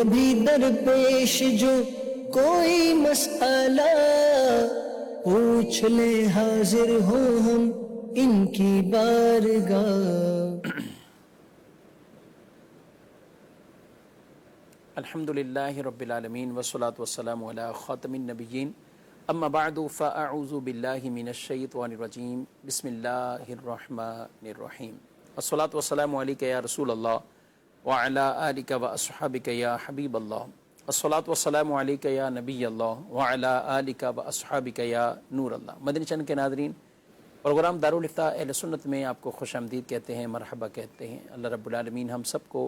کبھی درپیش جو کوئی مسئلہ پوچھ لے حاضر ہوں ہم ان کی بارگاہ۔ الحمدللہ رب العالمین والصلاة والسلام علی خاتم النبیین اما بعد فاعوذ باللہ من الشیطان الرجیم بسم اللہ الرحمن الرحیم الصلاة والسلام علیکہ یا رسول اللہ وعلی آلک واصحابک یا حبیب اللہ الصلاة والسلام علیکہ یا نبی اللہ وعلی آلک واصحابک یا نور اللہ۔ مدنی چینل کے ناظرین، پروگرام دارالافتاء اہل سنت میں آپ کو خوش آمدید کہتے ہیں، مرحبا کہتے ہیں۔ اللہ رب العالمین ہم سب کو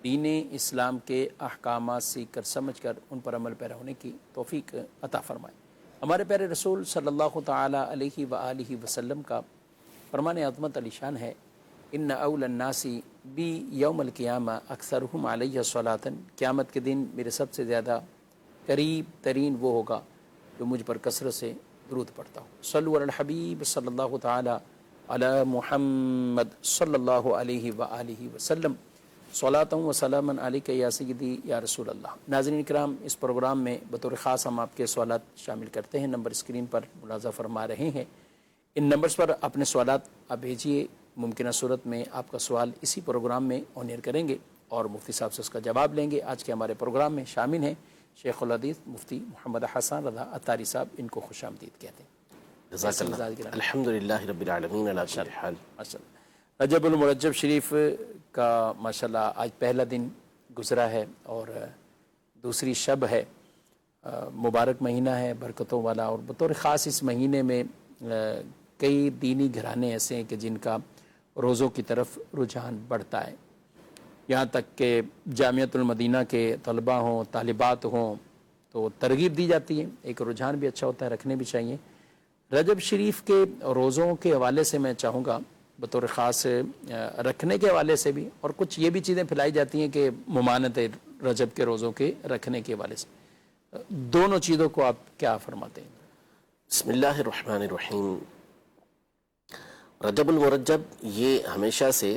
دین اسلام کے احکامات سیکھ کر سمجھ کر ان پر عمل پیرا ہونے کی توفیق عطا فرمائے۔ ہمارے پیارے رسول صلی اللہ تعالی علیہ وآلہ وسلم کا فرمان عظمت علی شان ہے، ان اول الناس بی یوم القیامہ اکثرہم علیہ صلاۃ، قیامت کے دن میرے سب سے زیادہ قریب ترین وہ ہوگا جو مجھ پر کثرت سے درود پڑھتا ہو۔ صلو علی الحبیب صلی اللہ تعالی علی محمد صلی اللہ علیہ وآلہ وسلم، صلاۃ و سلام علیکہ یا سیدی یا رسول اللہ۔ ناظرین کرام، اس پروگرام میں بطور خاص ہم آپ کے سوالات شامل کرتے ہیں۔ نمبر اسکرین پر ملاحظہ فرما رہے ہیں، ان نمبرز پر اپنے سوالات آپ بھیجیے۔ ممکنہ صورت میں آپ کا سوال اسی پروگرام میں آن ایئر کریں گے اور مفتی صاحب سے اس کا جواب لیں گے۔ آج کے ہمارے پروگرام میں شامل ہیں شیخ الحدیث مفتی محمد حسن رضا عطاری صاحب، ان کو خوش آمدید کہتے ہیں۔ جزاک اللہ۔ الحمدللہ رب العالمین علی کل حال۔ رجب المرجب شریف کا ماشاءاللہ آج پہلا دن گزرا ہے اور دوسری شب ہے۔ مبارک مہینہ ہے، برکتوں والا، اور بطور خاص اس مہینے میں کئی دینی گھرانے ایسے ہیں کہ جن کا روزوں کی طرف رجحان بڑھتا ہے، یہاں تک کہ جامعۃ المدینہ کے طلباء ہوں، طالبات ہوں تو ترغیب دی جاتی ہے، ایک رجحان بھی اچھا ہوتا ہے، رکھنے بھی چاہیے۔ رجب شریف کے روزوں کے حوالے سے میں چاہوں گا بطور خاص رکھنے کے حوالے سے بھی، اور کچھ یہ بھی چیزیں پھیلائی جاتی ہیں کہ ممانعت رجب کے روزوں کے رکھنے کے حوالے سے، دونوں چیزوں کو آپ کیا فرماتے ہیں؟ بسم اللہ الرحمن الرحیم۔ رجب المرجب یہ ہمیشہ سے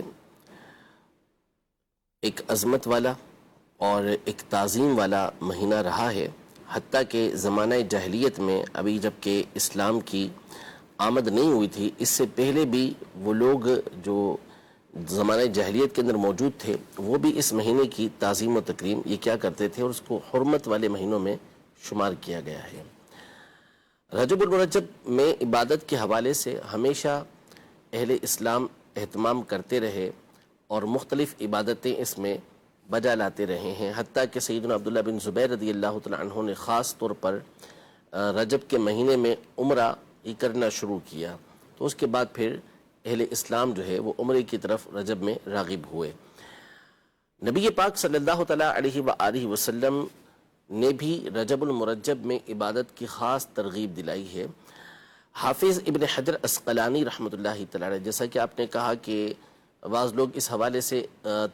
ایک عظمت والا اور ایک تعظیم والا مہینہ رہا ہے، حتیٰ کہ زمانہ جاہلیت میں، ابھی جب کہ اسلام کی آمد نہیں ہوئی تھی، اس سے پہلے بھی وہ لوگ جو زمانہ جاہلیت کے اندر موجود تھے وہ بھی اس مہینے کی تعظیم و تکریم یہ کیا کرتے تھے، اور اس کو حرمت والے مہینوں میں شمار کیا گیا ہے۔ رجب المرجب میں عبادت کے حوالے سے ہمیشہ اہل اسلام اہتمام کرتے رہے اور مختلف عبادتیں اس میں بجا لاتے رہے ہیں، حتیٰ کہ سیدنا عبداللہ بن زبیر رضی اللہ تعالیٰ عنہ نے خاص طور پر رجب کے مہینے میں عمرہ یہ کرنا شروع کیا، تو اس کے بعد پھر اہل اسلام جو ہے وہ عمرے کی طرف رجب میں راغب ہوئے۔ نبی پاک صلی اللہ تعالیٰ علیہ وآلہ وسلم نے بھی رجب المرجب میں عبادت کی خاص ترغیب دلائی ہے۔ حافظ ابن حجر عسقلانی رحمۃ اللہ تعالیٰ علیہ، جیسا کہ آپ نے کہا کہ بعض لوگ اس حوالے سے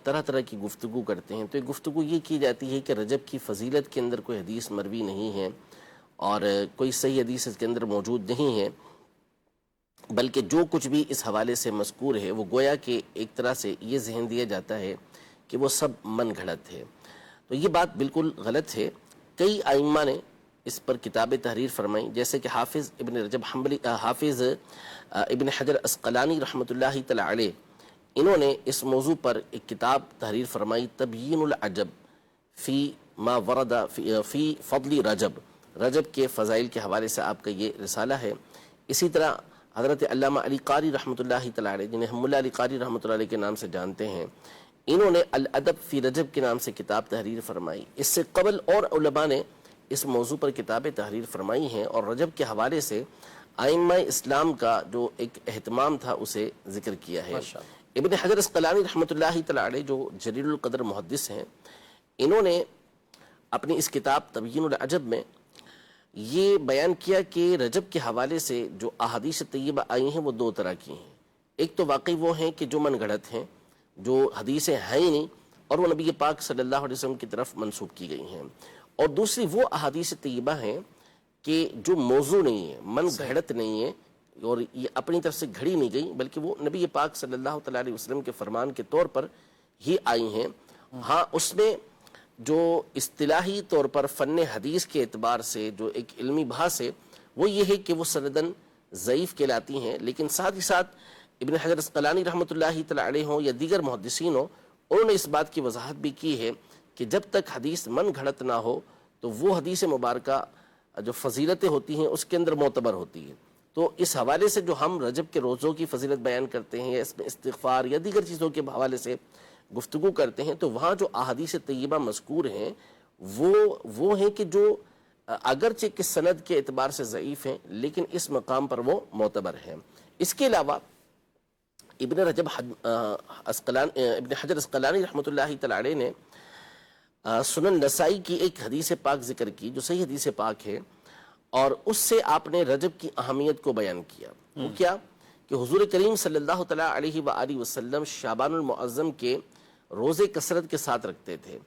طرح طرح کی گفتگو کرتے ہیں، تو ایک گفتگو یہ کی جاتی ہے کہ رجب کی فضیلت کے اندر کوئی حدیث مروی نہیں ہے اور کوئی صحیح حدیث اس کے اندر موجود نہیں ہے، بلکہ جو کچھ بھی اس حوالے سے مذکور ہے وہ گویا کہ ایک طرح سے یہ ذہن دیا جاتا ہے کہ وہ سب من گھڑت ہے، تو یہ بات بالکل غلط ہے۔ کئی ائمہ نے اس پر کتابیں تحریر فرمائیں، جیسے کہ حافظ ابن حجر عسقلانی رحمۃ اللہ تعالی علیہ، انہوں نے اس موضوع پر ایک کتاب تحریر فرمائی، تبیین العجب فی ما ورد فی فضل رجب کے فضائل کے حوالے سے آپ کا یہ رسالہ ہے۔ اسی طرح حضرت علامہ علی قاری رحمۃ اللہ تعالی علیہ، جنہیں ہم ملا علی قاری رحمۃ اللہ علیہ کے نام سے جانتے ہیں، انہوں نے الادب فی رجب کے نام سے کتاب تحریر فرمائی۔ اس سے قبل اور علماء نے اس موضوع پر کتابیں تحریر فرمائی ہیں اور رجب کے حوالے سے ائمہ اسلام کا جو ایک اہتمام تھا اسے ذکر کیا ہے۔ ابن حجر عسقلانی رحمۃ اللہ تعالی علیہ جو جلیل القدر محدث ہیں، انہوں نے اپنی اس کتاب تبیین العجب میں یہ بیان کیا کہ رجب کے حوالے سے جو احادیث طیبہ آئی ہیں وہ دو طرح کی ہیں۔ ایک تو واقعی وہ ہیں کہ جو من گھڑت ہیں، جو حدیثیں ہیں ہی نہیں اور وہ نبی پاک صلی اللہ علیہ وسلم کی طرف منسوب کی گئی ہیں، اور دوسری وہ احادیث طیبہ ہیں کہ جو موضوع نہیں ہے، من گھڑت نہیں ہے اور یہ اپنی طرف سے گھڑی نہیں گئی، بلکہ وہ نبی پاک صلی اللہ تعالیٰ علیہ وسلم کے فرمان کے طور پر ہی آئی ہیں۔ ہاں، اس میں جو اصطلاحی طور پر فن حدیث کے اعتبار سے جو ایک علمی بحث ہے وہ یہ ہے کہ وہ سندن ضعیف کہلاتی ہیں، لیکن ساتھ ہی ساتھ ابن حجر عسقلانی رحمۃ اللہ تعالی علیہ ہوں یا دیگر محدثین ہوں، انہوں نے اس بات کی وضاحت بھی کی ہے کہ جب تک حدیث من گھڑت نہ ہو تو وہ حدیث مبارکہ جو فضیلتیں ہوتی ہیں اس کے اندر معتبر ہوتی ہے۔ تو اس حوالے سے جو ہم رجب کے روزوں کی فضیلت بیان کرتے ہیں یا اس میں استغفار یا دیگر چیزوں کے حوالے سے گفتگو کرتے ہیں، تو وہاں جو احادیث طیبہ مذکور ہیں وہ ہیں کہ جو اگرچہ کہ سند کے اعتبار سے ضعیف ہیں لیکن اس مقام پر وہ معتبر ہیں۔ اس کے علاوہ ابن حجر عسقلانی رحمۃ اللہ تعالی علیہ نے سنن نسائی کی ایک حدیث پاک ذکر کی جو صحیح حدیث پاک ہے، اور اس سے آپ نے رجب کی اہمیت کو بیان کیا۔ وہ کیا کہ حضور کریم صلی اللہ تعالی علیہ وآلہ وسلم شعبان المعظم کے روزے کثرت کے ساتھ رکھتے تھے،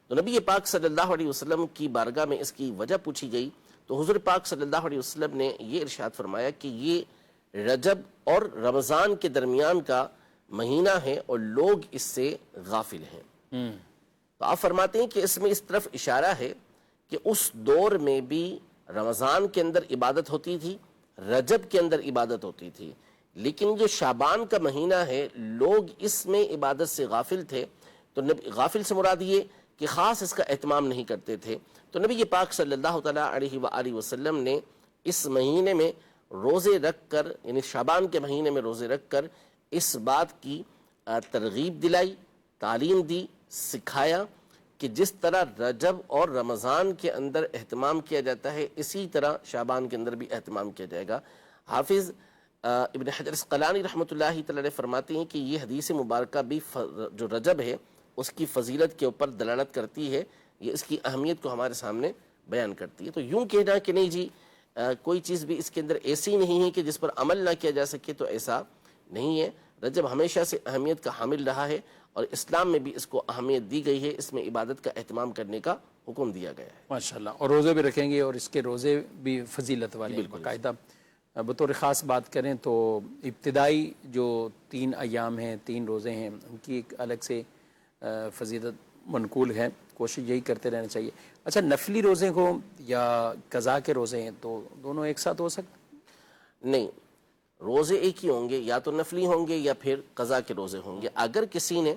تو نبی پاک صلی اللہ علیہ وسلم کی بارگاہ میں اس کی وجہ پوچھی گئی تو حضور پاک صلی اللہ علیہ وسلم نے یہ ارشاد فرمایا کہ یہ رجب اور رمضان کے درمیان کا مہینہ ہے اور لوگ اس سے غافل ہیں۔ تو آپ فرماتے ہیں کہ اس میں اس طرف اشارہ ہے کہ اس دور میں بھی رمضان کے اندر عبادت ہوتی تھی، رجب کے اندر عبادت ہوتی تھی، لیکن جو شعبان کا مہینہ ہے لوگ اس میں عبادت سے غافل تھے۔ تو غافل سے مراد یہ کہ خاص اس کا اہتمام نہیں کرتے تھے، تو نبی پاک صلی اللہ تعالیٰ علیہ وآلہ وسلم نے اس مہینے میں روزے رکھ کر، یعنی شعبان کے مہینے میں روزے رکھ کر اس بات کی ترغیب دلائی، تعلیم دی، سکھایا کہ جس طرح رجب اور رمضان کے اندر اہتمام کیا جاتا ہے اسی طرح شعبان کے اندر بھی اہتمام کیا جائے گا۔ حافظ ابن حجر عسقلانی رحمۃ اللہ تعالی علیہ فرماتے ہیں کہ یہ حدیث مبارکہ بھی جو رجب ہے اس کی فضیلت کے اوپر دلالت کرتی ہے، یہ اس کی اہمیت کو ہمارے سامنے بیان کرتی ہے۔ تو یوں کہنا کہ نہیں جی کوئی چیز بھی اس کے اندر ایسی نہیں ہے کہ جس پر عمل نہ کیا جا سکے، تو ایسا نہیں ہے۔ رجب ہمیشہ سے اہمیت کا حامل رہا ہے اور اسلام میں بھی اس کو اہمیت دی گئی ہے، اس میں عبادت کا اہتمام کرنے کا حکم دیا گیا ہے۔ ماشاءاللہ، اور روزے بھی رکھیں گے اور اس کے روزے بھی فضیلت والے ہیں باقاعدہ۔ بطور خاص بات کریں تو ابتدائی جو 3 ایام ہیں، 3 روزے ہیں، ان کی ایک الگ سے فضیلت منقول ہے، کوشش یہی کرتے رہنا چاہیے۔ اچھا، نفلی روزے ہوں یا قضا کے روزے ہیں تو دونوں ایک ساتھ ہو سکتے؟ نہیں، روزے ایک ہی ہوں گے، یا تو نفلی ہوں گے یا پھر قضا کے روزے ہوں گے۔ اگر کسی نے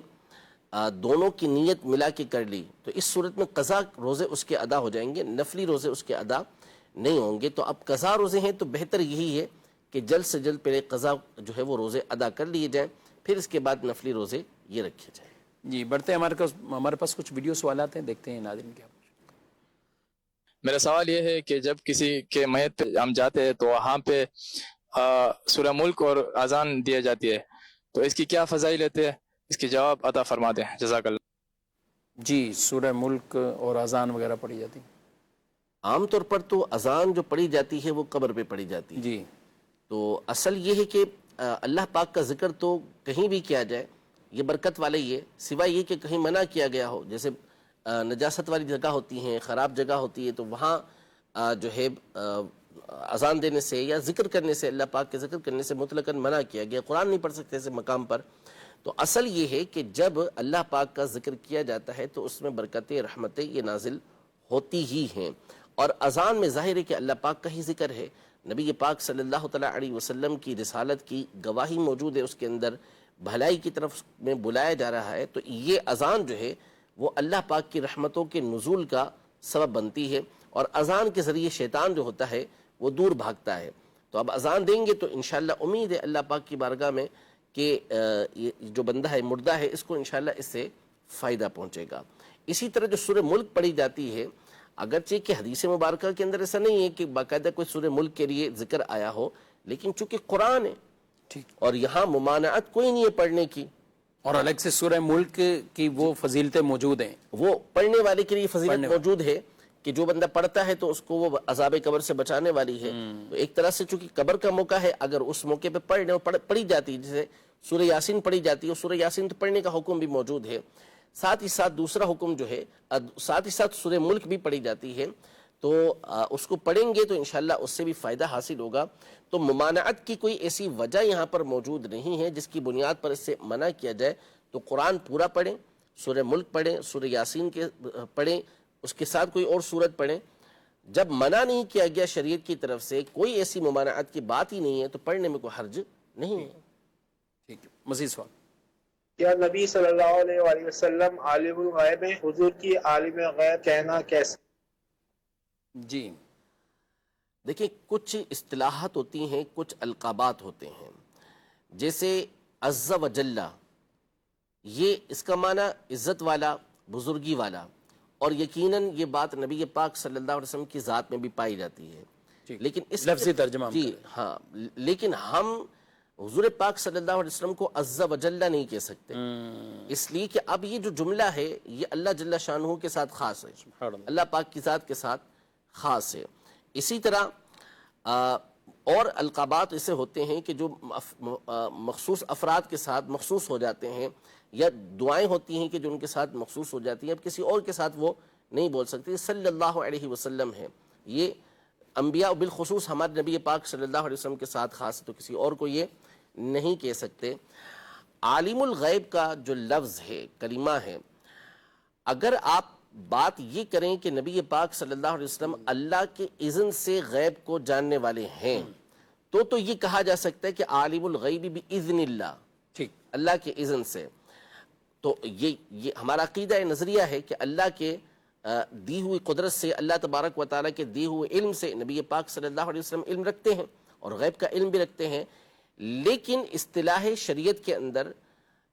دونوں کی نیت ملا کے کر لی تو اس صورت میں قضا روزے اس کے ادا ہو جائیں گے، نفلی روزے اس کے ادا نہیں ہوں گے۔ تو اب قضا روزے ہیں تو بہتر یہی ہے کہ جلد سے جلد پہلے قضا جو ہے وہ روزے ادا کر لیے جائیں، پھر اس کے بعد نفلی روزے یہ رکھے جائیں۔ جی، بڑھتے ہیں، ہمارے پاس کچھ ویڈیو سوالات ہیں، دیکھتے ہیں ناظرین کیا۔ میرا سوال یہ ہے کہ جب کسی کے میت پہ ہم جاتے ہیں تو وہاں پہ سورہ ملک اور اذان دی جاتی ہے، تو اس کی کیا فضائلت ہے؟ اس کی جواب عطا فرما دیں، جزاک اللہ۔ جی، سورہ ملک اور اذان وغیرہ پڑھی جاتی ہیں۔ عام طور پر تو اذان جو پڑھی جاتی ہے وہ قبر پہ پڑھی جاتی ہے، جی، تو اصل یہ ہے کہ اللہ پاک کا ذکر تو کہیں بھی کیا جائے یہ برکت والے ہی ہے، سوائے یہ کہ کہیں منع کیا گیا ہو، جیسے نجاست والی جگہ ہوتی ہیں، خراب جگہ ہوتی ہے، تو وہاں جو ہے اذان دینے سے یا ذکر کرنے سے، اللہ پاک کے ذکر کرنے سے مطلقاً منع کیا گیا، قرآن نہیں پڑھ سکتے ایسے مقام پر۔ تو اصل یہ ہے کہ جب اللہ پاک کا ذکر کیا جاتا ہے تو اس میں برکتیں، رحمتیں یہ نازل ہوتی ہی ہیں، اور اذان میں ظاہر ہے کہ اللہ پاک کا ہی ذکر ہے، نبی پاک صلی اللہ تعالیٰ علیہ وسلم کی رسالت کی گواہی موجود ہے، اس کے اندر بھلائی کی طرف میں بلایا جا رہا ہے، تو یہ اذان جو ہے وہ اللہ پاک کی رحمتوں کے نزول کا سبب بنتی ہے، اور اذان کے ذریعے شیطان جو ہوتا ہے وہ دور بھاگتا ہے۔ تو اب اذان دیں گے تو انشاءاللہ امید ہے اللہ پاک کی بارگاہ میں کہ جو بندہ ہے، مردہ ہے، اس کو انشاءاللہ اس سے فائدہ پہنچے گا۔ اسی طرح جو سورہ ملک پڑھی جاتی ہے، اگرچہ کہ حدیث مبارکہ کے اندر ایسا نہیں ہے کہ باقاعدہ کوئی سورہ ملک کے لیے ذکر آیا ہو، لیکن چونکہ قرآن ہے اور یہاں ممانعت کوئی نہیں ہے پڑھنے کی، اور الگ سے سورہ ملک کی وہ فضیلتیں موجود ہیں، وہ پڑھنے والے کے لیے فضیلت موجود ہے کہ جو بندہ پڑھتا ہے تو اس کو وہ عذاب قبر سے بچانے والی ہے۔ تو ایک طرح سے چونکہ قبر کا موقع ہے، اگر اس موقع پہ پڑھی جاتی ہے، جیسے سورہ یاسین پڑھی جاتی ہے، سورہ یاسین تو پڑھنے کا حکم بھی موجود ہے، ساتھ ہی ساتھ دوسرا حکم جو ہے، ساتھ ہی ساتھ سورہ ملک بھی پڑھی جاتی ہے، تو اس کو پڑھیں گے تو انشاءاللہ اس سے بھی فائدہ حاصل ہوگا۔ تو ممانعت کی کوئی ایسی وجہ یہاں پر موجود نہیں ہے جس کی بنیاد پر اس سے منع کیا جائے، تو قرآن پورا پڑھیں، سورہ ملک پڑھیں، سورہ یاسین کے پڑھیں، اس کے ساتھ کوئی اور سورت پڑھیں. جب منع نہیں کیا گیا شریعت کی طرف سے، کوئی ایسی ممانعت کی بات ہی نہیں ہے، تو پڑھنے میں کوئی حرج نہیں ہے. ٹھیک ہے، مزید سوال. کیا نبی صلی اللہ علیہ وآلہ وسلم عالم الغیب ہیں؟ حضور کی عالم غیب کہنا کیسے؟ جی دیکھیں، کچھ اصطلاحات ہوتی ہیں، کچھ القابات ہوتے ہیں. جیسے عز و جل، یہ اس کا معنی عزت والا، بزرگی والا، اور یقیناً یہ بات نبی پاک صلی اللہ علیہ وسلم کی ذات میں بھی پائی جاتی ہے. لیکن اس لفظی ترجمہ ہم جی کریں. ہاں، لیکن ہم حضور پاک صلی اللہ علیہ وسلم کو عز و جل نہیں کہہ سکتے، اس لیے کہ اب یہ جو جملہ ہے یہ اللہ جل شانہ کے ساتھ خاص ہے، سبحان اللہ. اللہ پاک کی ذات کے ساتھ خاص ہے. اسی طرح اور القابات ایسے ہوتے ہیں کہ جو مخصوص افراد کے ساتھ مخصوص ہو جاتے ہیں، یا دعائیں ہوتی ہیں کہ جو ان کے ساتھ مخصوص ہو جاتی ہیں، اب کسی اور کے ساتھ وہ نہیں بول سکتے. صلی اللہ علیہ وسلم ہے، یہ انبیاء بالخصوص ہمارے نبی پاک صلی اللہ علیہ وسلم کے ساتھ خاص ہے، تو کسی اور کو یہ نہیں کہہ سکتے. عالم الغیب کا جو لفظ ہے، کلمہ ہے، اگر آپ بات یہ کریں کہ نبی پاک صلی اللہ علیہ وسلم اللہ کے اذن سے غیب کو جاننے والے ہیں، تو یہ کہا جا سکتا ہے کہ عالم الغیب باذن اللہ، ٹھیک. اللہ کے اذن سے. تو یہ ہمارا عقیدہ نظریہ ہے کہ اللہ کے دی ہوئی قدرت سے، اللہ تبارک و تعالیٰ کے دی ہوئے علم سے نبی پاک صلی اللہ علیہ وسلم علم رکھتے ہیں، اور غیب کا علم بھی رکھتے ہیں. لیکن اصطلاح شریعت کے اندر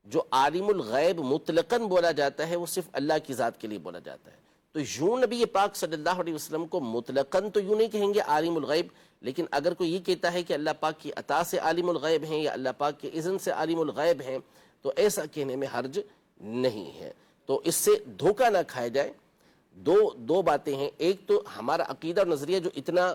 جو عالم الغیب مطلقاً بولا جاتا ہے، وہ صرف اللہ کی ذات کے لیے بولا جاتا ہے. تو یوں نبی پاک صلی اللہ علیہ وسلم کو مطلقاً تو یوں نہیں کہیں گے عالم الغیب، لیکن اگر کوئی یہ کہتا ہے کہ اللہ پاک کی عطا سے عالم الغیب ہیں یا اللہ پاک کے اذن سے عالم الغیب ہیں، تو ایسا کہنے میں حرج نہیں ہے. تو اس سے دھوکہ نہ کھایا جائے. دو باتیں ہیں. ایک تو ہمارا عقیدہ اور نظریہ جو اتنا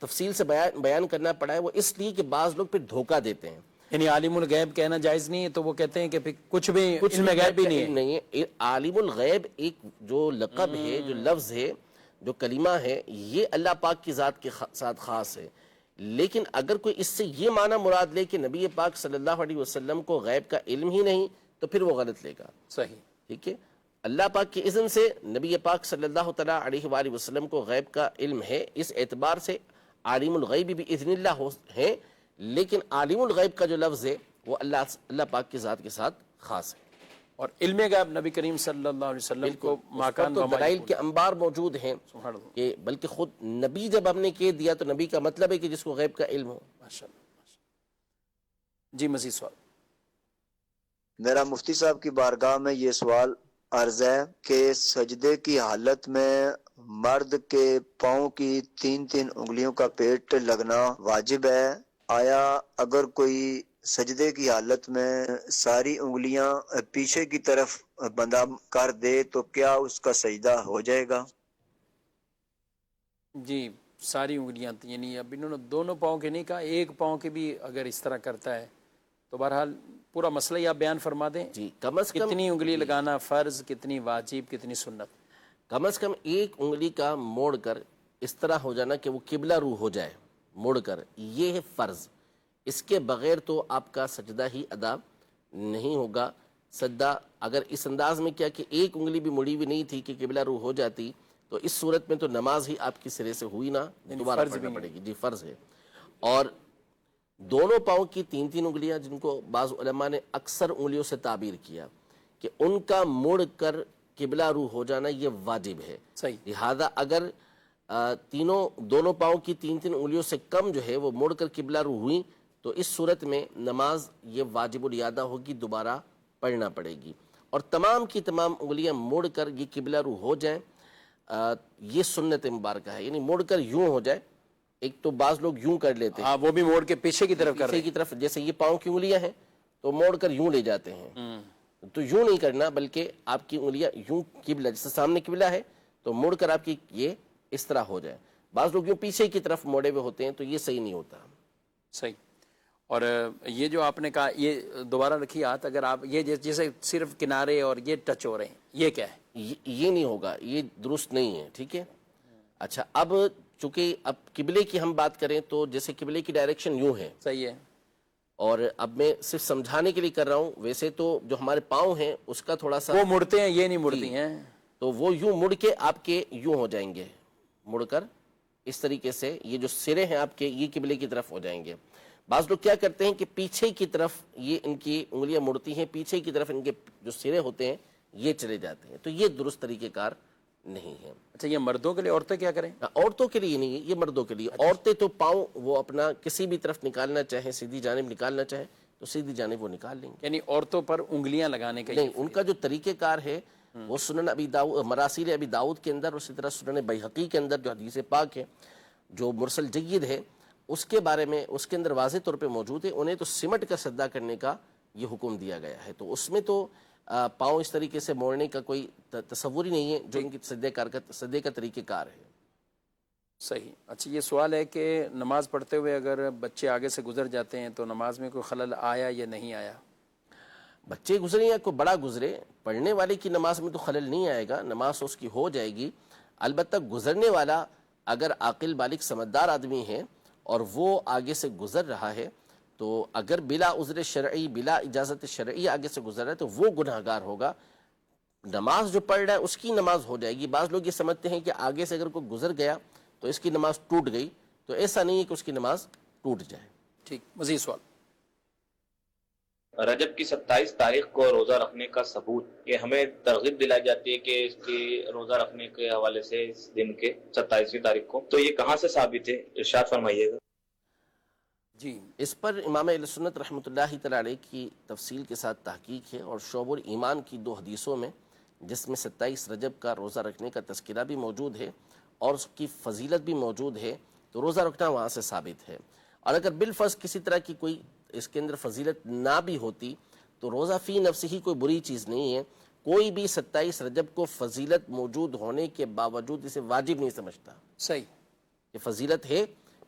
تفصیل سے بیان کرنا پڑا ہے، وہ اس لیے کہ بعض لوگ پھر دھوکہ دیتے ہیں. یعنی عالم الغیب کہنا جائز نہیں ہے، تو وہ کہتے ہیں کہ پھر کچھ بھی علم غیب بھی نہیں ہے. عالم الغیب ایک جو لقب ہے، جو لفظ ہے، جو کلمہ ہے، یہ اللہ پاک کی ذات کے ساتھ خاص ہے. لیکن اگر کوئی اس سے یہ معنی مراد لے کہ نبی پاک صلی اللہ علیہ وسلم کو غیب کا علم ہی نہیں، تو پھر وہ غلط لے گا. صحیح. ٹھیک ہے، اللہ پاک کے اذن سے نبی پاک صلی اللہ تعالیٰ علیہ وآلہ وسلم کو غیب کا علم ہے، اس اعتبار سے عالم الغیب بھی اذن اللہ ہے. لیکن عالم الغیب کا جو لفظ ہے وہ اللہ پاک کی ذات کے ساتھ خاص ہے. اور علم غیب نبی کریم صلی اللہ علیہ وسلم کو ماکان تو دلائل کے انبار موجود ہیں، سبحان اللہ. کہ بلکہ خود نبی جب ہم نے کہہ دیا تو نبی کا مطلب ہے کہ جس کو غیب کا علم ہو. ماشاءاللہ. جی مزید سوال. میرا مفتی صاحب کی بارگاہ میں یہ سوال عرض ہے کہ سجدے کی حالت میں مرد کے پاؤں کی 3 انگلیوں کا پیٹ لگنا واجب ہے؟ آیا اگر کوئی سجدے کی حالت میں ساری انگلیاں پیچھے کی طرف بندہ کر دے تو کیا اس کا سجدہ ہو جائے گا؟ جی ساری انگلیاں، یعنی اب انہوں نے دونوں پاؤں کے نہیں کہا، ایک پاؤں کے بھی اگر اس طرح کرتا ہے تو بہرحال پورا مسئلہ ہی آپ بیان فرما دیں. جی کم از کم کتنی انگلی لگانا فرض، کتنی واجب، کتنی سنت؟ کم از کم ایک انگلی کا موڑ کر اس طرح ہو جانا کہ وہ قبلہ رو ہو جائے، موڑ کر، یہ ہے فرض. اس کے بغیر تو آپ کا سجدہ ہی ادا نہیں ہوگا. سجدہ اگر اس انداز میں کیا کہ ایک انگلی بھی مڑی ہوئی نہیں تھی کہ قبلہ رو ہو جاتی، تو اس صورت میں تو نماز ہی آپ کی سرے سے ہوئی نہ، دوبارہ پڑھنا پڑے گی. جی فرض ہے. اور دونوں پاؤں کی 3 انگلیاں، جن کو بعض علماء نے اکثر انگلیوں سے تعبیر کیا کہ ان کا مڑ کر قبلہ رو ہو جانا یہ واجب ہے. صحیح. لہذا اگر دونوں پاؤں کی 3 انگلیوں سے کم جو ہے وہ مڑ کر قبلہ رو ہوئی، تو اس صورت میں نماز یہ واجب الادا ہوگی، دوبارہ پڑھنا پڑے گی. اور تمام کی تمام انگلیاں موڑ کر یہ قبلہ رو ہو جائیں، یہ سنت مبارکہ ہے. یعنی موڑ کر یوں ہو جائے. ایک تو بعض لوگ یوں کر لیتے ہیں، ہاں وہ بھی موڑ کے پیچھے کی طرف کر رہے پیچھے کی طرف، جیسے یہ پاؤں کی انگلیاں ہیں تو موڑ کر یوں لے جاتے ہیں. تو یوں نہیں کرنا، بلکہ آپ کی انگلیاں یوں قبلہ، جیسے سامنے قبلہ ہے تو موڑ کر آپ کی یہ اس طرح ہو جائے. بعض لوگ یوں پیچھے کی طرف موڑے ہوئے ہوتے ہیں، تو یہ صحیح نہیں ہوتا. صحیح. اور یہ جو آپ نے کہا، یہ دوبارہ رکھیے ہاتھ، اگر آپ یہ جیسے صرف کنارے اور یہ ٹچ ہو رہے ہیں، یہ کیا ہے؟ یہ نہیں ہوگا، یہ درست نہیں ہے. ٹھیک ہے. اچھا، اب چونکہ اب قبلے کی ہم بات کریں تو جیسے قبلے کی ڈائریکشن یوں ہے، صحیح ہے، اور اب میں صرف سمجھانے کے لیے کر رہا ہوں، ویسے تو جو ہمارے پاؤں ہیں اس کا تھوڑا سا وہ مڑتے ہیں، یہ نہیں مڑتی ہیں. تو وہ یوں مڑ کے آپ کے یوں ہو جائیں گے، مڑ کر اس طریقے سے یہ جو سرے ہیں آپ کے یہ قبلے کی طرف ہو جائیں گے. بعض لوگ کیا کرتے ہیں کہ پیچھے کی طرف یہ ان کی انگلیاں مڑتی ہیں، پیچھے کی طرف ان کے جو سرے ہوتے ہیں یہ چلے جاتے ہیں، تو یہ درست طریقہ کار نہیں ہے. اچھا یہ مردوں کے لیے، عورتیں کیا کریں؟ عورتوں کے لیے نہیں، یہ مردوں کے لیے. عورتیں تو پاؤں وہ اپنا کسی بھی طرف نکالنا چاہیں، سیدھی جانب نکالنا چاہیں تو سیدھی جانب وہ نکال لیں گے. یعنی عورتوں پر انگلیاں لگانے کا نہیں، ان کا جو طریقہ کار ہے وہ سنن ابی داؤد، مراسیل ابی داؤد کے اندر، اسی طرح سنن بیہقی کے اندر جو حدیث پاک ہے جو مرسل جید ہے اس کے بارے میں اس کے اندر واضح طور پہ موجود ہے. انہیں تو سمٹ کا سجدہ کرنے کا یہ حکم دیا گیا ہے، تو اس میں تو پاؤں اس طریقے سے موڑنے کا کوئی تصور ہی نہیں ہے جو ان کی سجدے کا طریقہ کار ہے. صحیح. اچھا یہ سوال ہے کہ نماز پڑھتے ہوئے اگر بچے آگے سے گزر جاتے ہیں تو نماز میں کوئی خلل آیا یا نہیں آیا؟ بچے گزرے یا کوئی بڑا گزرے، پڑھنے والے کی نماز میں تو خلل نہیں آئے گا، نماز اس کی ہو جائے گی. البتہ گزرنے والا اگر عاقل بالغ سمجھدار آدمی ہے اور وہ آگے سے گزر رہا ہے تو اگر بلا عذر شرعی، بلا اجازت شرعی آگے سے گزر رہا ہے تو وہ گناہگار ہوگا. نماز جو پڑھ رہا ہے اس کی نماز ہو جائے گی. بعض لوگ یہ سمجھتے ہیں کہ آگے سے اگر کوئی گزر گیا تو اس کی نماز ٹوٹ گئی، تو ایسا نہیں ہے کہ اس کی نماز ٹوٹ جائے. ٹھیک. مزید سوال. رجب کی 27 تاریخ کو روزہ رکھنے کا ثبوت، یہ ہمیں ترغیب دلائی جاتی ہے کہ اس کی روزہ رکھنے کے حوالے سے اس دن کے 27ویں تاریخ کو، تو یہ کہاں سے ثابت ہے؟ ارشاد فرمائیے گا. جی اس پر امام اہل سنت رحمۃ اللہ تعالی علیہ کی تفصیل کے ساتھ تحقیق ہے، اور شعب الایمان کی 2 حدیثوں میں جس میں 27 رجب کا روزہ رکھنے کا تذکرہ بھی موجود ہے اور اس کی فضیلت بھی موجود ہے، تو روزہ رکھنا وہاں سے ثابت ہے. اور اگر بالفرض کسی طرح کی کوئی اس کے اندر فضیلت نہ بھی ہوتی تو روزہ فی نفس ہی کوئی بری چیز نہیں ہے. کوئی بھی 27 رجب کو فضیلت موجود ہونے کے باوجود اسے واجب نہیں سمجھتا. صحیح. یہ فضیلت ہے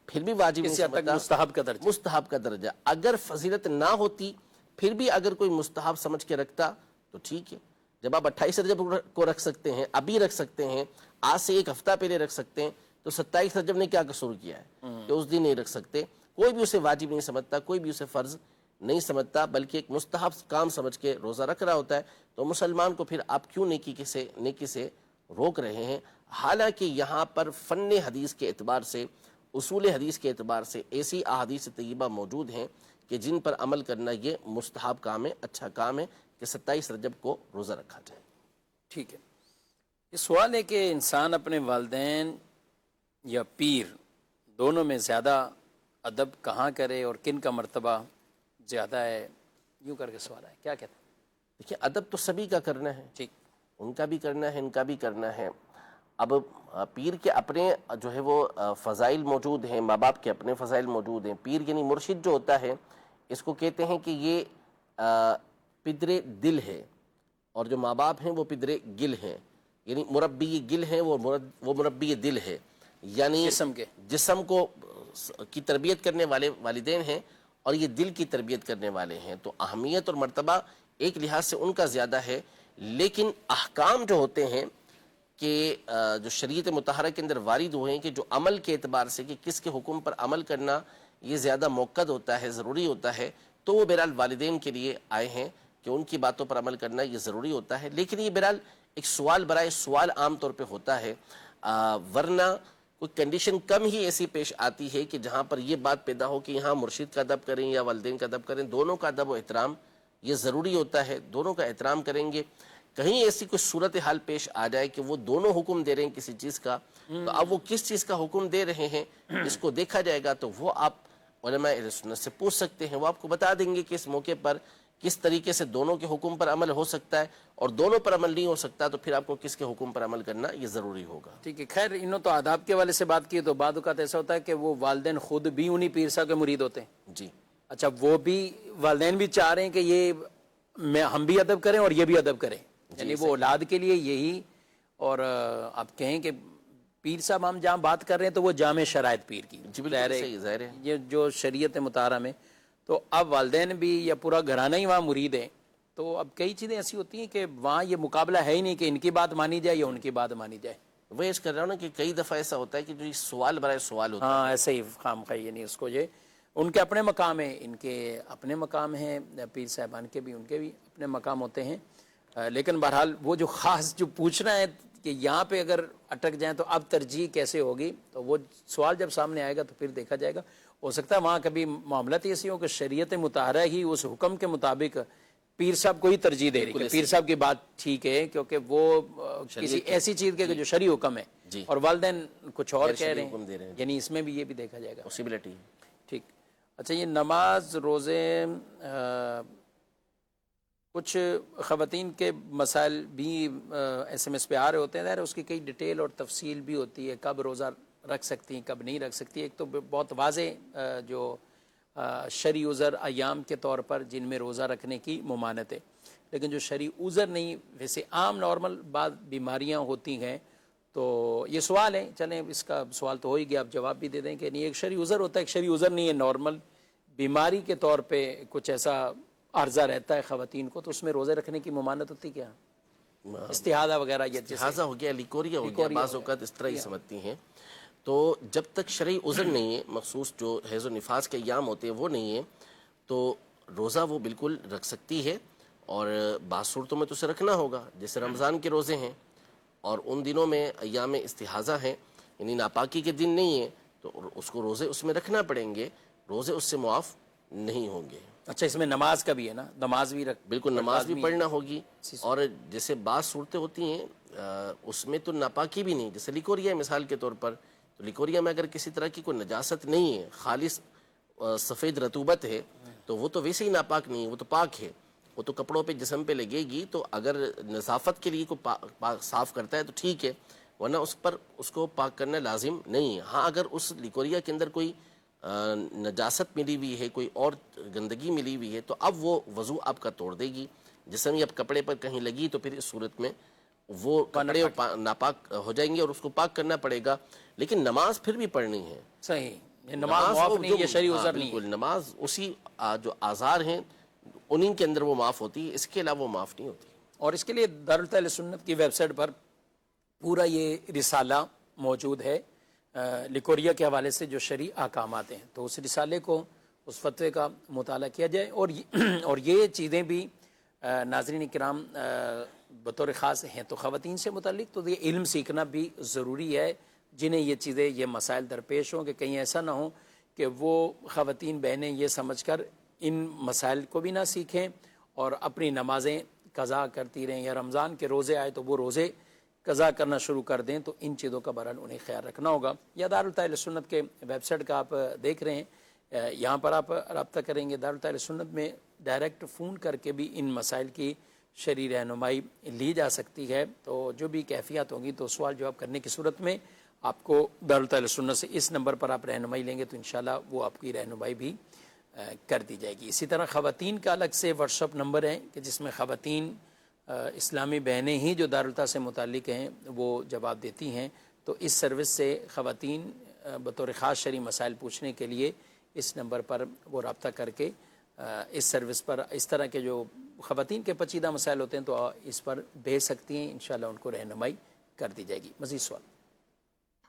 پھر بھی واجب نہیں سمجھتا، مستحب کا درجہ. مستحب کا درجہ. اگر فضیلت نہ ہوتی پھر بھی اگر کوئی مستحب سمجھ کے رکھتا تو ٹھیک ہے. جب آپ 28 رجب کو رکھ سکتے ہیں، ابھی رکھ سکتے ہیں، آج سے 1 ہفتہ پہلے رکھ سکتے ہیں، تو 27 رجب نے کیا قصور کیا ہے کہ اس دن نہیں رکھ سکتے؟ کوئی بھی اسے واجب نہیں سمجھتا، کوئی بھی اسے فرض نہیں سمجھتا، بلکہ ایک مستحب کام سمجھ کے روزہ رکھ رہا ہوتا ہے. تو مسلمان کو پھر آپ کیوں نیکی سے روک رہے ہیں؟ حالانکہ یہاں پر فن حدیث کے اعتبار سے، اصول حدیث کے اعتبار سے ایسی احادیث طیبہ موجود ہیں کہ جن پر عمل کرنا یہ مستحب کام ہے، اچھا کام ہے کہ 27 رجب کو روزہ رکھا جائے. ٹھیک ہے. یہ سوال ہے کہ انسان اپنے والدین یا پیر دونوں میں زیادہ ادب کہاں کرے اور کن کا مرتبہ زیادہ ہے؟ یوں کر کے سوال ہے، کیا کہتے ہیں؟ دیکھیں ادب تو سبھی کا کرنا ہے، ٹھیک، ان کا بھی کرنا ہے، ان کا بھی کرنا ہے. اب پیر کے اپنے جو ہے وہ فضائل موجود ہیں، ماں باپ کے اپنے فضائل موجود ہیں. پیر یعنی مرشد جو ہوتا ہے اس کو کہتے ہیں کہ یہ پدر دل ہے، اور جو ماں باپ ہیں وہ پدر گل ہیں. یعنی مربی گل ہیں، وہ مربی دل ہے، یعنی جسم کو کی تربیت کرنے والے والدین ہیں اور یہ دل کی تربیت کرنے والے ہیں. تو اہمیت اور مرتبہ ایک لحاظ سے ان کا زیادہ ہے، لیکن احکام جو ہوتے ہیں کہ جو شریعت مطہرہ کے اندر وارد ہوئے ہیں کہ جو عمل کے اعتبار سے کہ کس کے حکم پر عمل کرنا یہ زیادہ موقع ہوتا ہے، ضروری ہوتا ہے، تو وہ بہرحال والدین کے لیے آئے ہیں کہ ان کی باتوں پر عمل کرنا یہ ضروری ہوتا ہے. لیکن یہ بہرحال ایک سوال برائے سوال عام طور پہ ہوتا ہے، ورنہ کوئی کنڈیشن کم ہی ایسی پیش آتی ہے کہ جہاں پر یہ بات پیدا ہو کہ یہاں مرشد کا ادب کریں یا والدین کا ادب کریں، دونوں کا ادب و احترام یہ ضروری ہوتا ہے، دونوں کا احترام کریں گے. کہیں ایسی کوئی صورتحال پیش آ جائے کہ وہ دونوں حکم دے رہے ہیں کسی چیز کا، تو اب وہ کس چیز کا حکم دے رہے ہیں اس کو دیکھا جائے گا. تو وہ آپ علماء اہل سنت سے پوچھ سکتے ہیں، وہ آپ کو بتا دیں گے کہ اس موقع پر کس طریقے سے دونوں کے حکم پر عمل ہو سکتا ہے، اور دونوں پر عمل نہیں ہو سکتا تو پھر آپ کو کس کے حکم پر عمل کرنا یہ ضروری ہوگا. ٹھیک ہے. خیر انہوں تو آداب کے والے سے بات کی، تو بعد اوقات ایسا ہوتا ہے کہ وہ والدین خود بھی انہی پیر صاحب کے مرید ہوتے ہیں. جی اچھا، وہ بھی والدین بھی چاہ رہے ہیں کہ یہ ہم بھی ادب کریں اور یہ بھی ادب کریں، یعنی وہ اولاد کے لیے یہی. اور آپ کہیں کہ پیر صاحب ہم جہاں بات کر رہے ہیں تو وہ جامع شرائط پیر کی، ظاہر ہے یہ جو شریعت مطہرہ میں، تو اب والدین بھی یا پورا گھرانہ ہی وہاں مرید ہے. تو اب کئی چیزیں ایسی ہوتی ہیں کہ وہاں یہ مقابلہ ہے ہی نہیں کہ ان کی بات مانی جائے یا ان کی بات مانی جائے. وہ اس کر رہا ہوں نا کہ کئی دفعہ ایسا ہوتا ہے کہ جو سوال برائے سوال ہوتا ہے. ہاں ایسے ہی خام خواہ، یعنی اس کو یہ ان کے اپنے مقام ہیں، ان کے اپنے مقام ہیں، پیر صاحبان کے بھی ان کے بھی اپنے مقام ہوتے ہیں، لیکن بہرحال وہ جو خاص جو پوچھنا ہے کہ یہاں پہ اگر اٹک جائیں تو اب ترجیح کیسے ہوگی، تو وہ سوال جب سامنے آئے گا تو پھر دیکھا جائے گا. ہو سکتا ہے وہاں کبھی معاملات ایسی ہو کہ شریعت مطہرہ ہی اس حکم کے مطابق پیر صاحب کو ہی ترجیح دے رہی ہے. پیر صاحب کی بات ٹھیک ہے کیونکہ وہ کسی ایسی چیز کے جو شرعی حکم ہے اور والدین کچھ اور کہہ رہے ہیں، یعنی اس میں بھی یہ بھی دیکھا جائے گا. پاسبلٹی. ٹھیک. اچھا، یہ نماز روزے کچھ خواتین کے مسائل بھی ایس ایم ایس پہ آ رہے ہوتے ہیں، اس کی کئی ڈیٹیل اور تفصیل بھی ہوتی ہے، کب روزہ رکھ سکتی ہیں کب نہیں رکھ سکتی. ایک تو بہت واضح جو شرعی عذر ایام کے طور پر جن میں روزہ رکھنے کی ممانعت ہے، لیکن جو شرعی عذر نہیں، ویسے عام نارمل بعض بیماریاں ہوتی ہیں. تو یہ سوال ہے، چلیں اس کا سوال تو ہو ہی گیا، آپ جواب بھی دے دیں کہ نہیں، ایک شرعی عذر ہوتا ہے، ایک شرعی عذر نہیں ہے، نارمل بیماری کے طور پہ کچھ ایسا عرضہ رہتا ہے خواتین کو، تو اس میں روزے رکھنے کی ممانعت ہوتی کیا؟ استحاضہ وغیرہ، یہ استحاضہ ہو گیا، لیکوریا ہو گیا، بعض اوقات اس طرح ہی سمجھتی ہیں. تو جب تک شرعی عذر نہیں ہے، مخصوص جو حیض و نفاس کے ایام ہوتے ہیں وہ نہیں ہے، تو روزہ وہ بالکل رکھ سکتی ہے. اور بعض صورتوں میں تو اسے رکھنا ہوگا، جیسے رمضان کے روزے ہیں اور ان دنوں میں ایام استحاضہ ہیں، یعنی ناپاکی کے دن نہیں ہیں، تو اس کو روزے اس میں رکھنا پڑیں گے، روزے اس سے معاف نہیں ہوں گے. اچھا، اس میں نماز کا بھی ہے نا، نماز بھی بالکل نماز بھی پڑھنا ہوگی. اور جیسے بعض صورتیں ہوتی ہیں اس میں تو ناپاکی بھی نہیں، جیسے لیکوریا مثال کے طور پر، تو لیکوریا میں اگر کسی طرح کی کوئی نجاست نہیں ہے، خالص سفید رطوبت ہے، تو وہ تو ویسے ہی ناپاک نہیں ہے، وہ تو پاک ہے، وہ تو کپڑوں پہ جسم پہ لگے گی. تو اگر نظافت کے لیے کوئی صاف کرتا ہے تو ٹھیک ہے، ورنہ اس کو پاک کرنا لازم نہیں ہے. ہاں اگر اس لیکوریا کے اندر کوئی نجاست ملی ہوئی ہے، کوئی اور گندگی ملی ہوئی ہے، تو اب وہ وضو آپ کا توڑ دے گی. جسم اب کپڑے پر کہیں لگی تو پھر اس صورت میں وہ کپڑے ناپاک ہو جائیں گے اور اس کو پاک کرنا پڑے گا. لیکن نماز پھر بھی پڑھنی ہے. صحیح، نماز معاف نہیں، یہ شرعی عذر نہیں ہے. بالکل، نماز اسی جو آزار ہیں انہیں کے اندر وہ معاف ہوتی ہے، اس کے علاوہ وہ معاف نہیں ہوتی. اور اس کے لیے دارالفتح اہل سنت کی ویب سائٹ پر پورا یہ رسالہ موجود ہے لیکوریا کے حوالے سے جو شرعی احکامات ہیں، تو اس رسالے کو، اس فتوے کا مطالعہ کیا جائے. اور یہ چیزیں بھی ناظرین کرام بطور خاص ہیں تو خواتین سے متعلق تو یہ علم سیکھنا بھی ضروری ہے، جنہیں یہ چیزیں، یہ مسائل درپیش ہوں کہ کہیں ایسا نہ ہو کہ وہ خواتین بہنیں یہ سمجھ کر ان مسائل کو بھی نہ سیکھیں اور اپنی نمازیں قضا کرتی رہیں، یا رمضان کے روزے آئے تو وہ روزے قضا کرنا شروع کر دیں. تو ان چیزوں کا بہرحال انہیں خیال رکھنا ہوگا. یا دارالفتح اہل سنت کے ویب سائٹ کا آپ دیکھ رہے ہیں، یہاں پر آپ رابطہ کریں گے، دارالفتح اہل سنت میں ڈائریکٹ فون کر کے بھی ان مسائل کی شرعی رہنمائی لی جا سکتی ہے. تو جو بھی کیفیات ہوں گی تو سوال جواب کرنے کی صورت میں آپ کو دارالفتح اہل سنت سے اس نمبر پر آپ رہنمائی لیں گے تو انشاءاللہ وہ آپ کی رہنمائی بھی کر دی جائے گی. اسی طرح خواتین کا الگ سے واٹس ایپ نمبر ہے کہ جس میں خواتین اسلامی بہنیں ہی جو دارالفتح سے متعلق ہیں وہ جواب دیتی ہیں. تو اس سروس سے خواتین بطور خاص شرعی مسائل پوچھنے کے لیے اس نمبر پر وہ رابطہ کر کے اس سروس پر اس طرح کے جو خواتین کے پیچیدہ مسائل ہوتے ہیں تو اس پر بھیج سکتی ہیں، انشاءاللہ ان کو رہنمائی کر دی جائے گی. مزید سوال؟